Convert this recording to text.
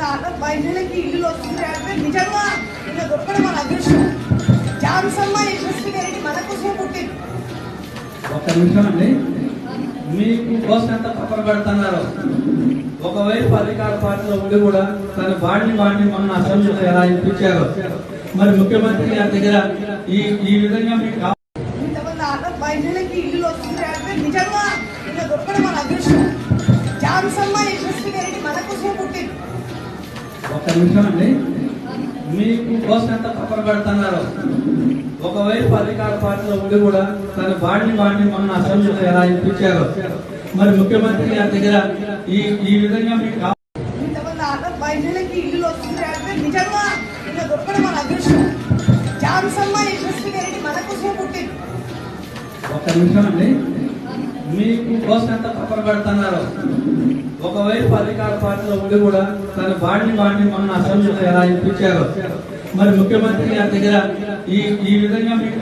ఇంతమంది మహిళలకి ఇల్లు వస్తుంది అంటే నిజంగా ఇలా దొరకడం మన అదృష్టం. ఝాన్సమ్మ యశస్వి గారికి మన కోసమే పుట్టింది. ఒక్క నిమిషం అండి, మీకు కోసం ఎంత పక్కన పెడుతున్నారు. ఒకవైపు అధికార పార్టీలో ఉండి కూడా తన బాడిని మన అసెంబ్లీలో ఎలా ఇప్పించారు. మరి ముఖ్యమంత్రి గారి దగ్గర ఈ విధంగా మీకు ఇంతమంది మహిళలకి ఇల్లు వస్తుంది అంటే నిజంగా ఇలా దొరకడం మన అదృష్టం. ఝాన్సమ్మ యశస్వి గారికి మన కోసమే పుట్టింది. ఒక్క నిమిషం అండి, మీకు కోసం ఎంత పక్కన పెడుతున్నారు. ఒకవైపు అధికార పార్టీలో ఉండి కూడా తన బాడిని మన అసెంబ్లీలో ఎలా ఇప్పించారు. మరి ముఖ్యమంత్రి గారి దగ్గర ఈ విధంగా మీకు ఇంతమంది మహిళలకి ఇల్లు వస్తుంది అంటే నిజంగా ఇలా దొరకడం మన అదృష్టం. ఝాన్సమ్మ యశస్వి గారికి మన కోసమే పుట్టింది. ఒక్క నిమిషం అండి, మీకు కోసం ఎంత పక్కన పెడుతున్నారు. ఒకవైపు అధికార పార్టీలో ఉండి కూడా తన బాడిని మన అసెంబ్లీలో ఎలా ఇప్పించారు. మరి ముఖ్యమంత్రి గారి దగ్గర ఈ విధంగా మీకు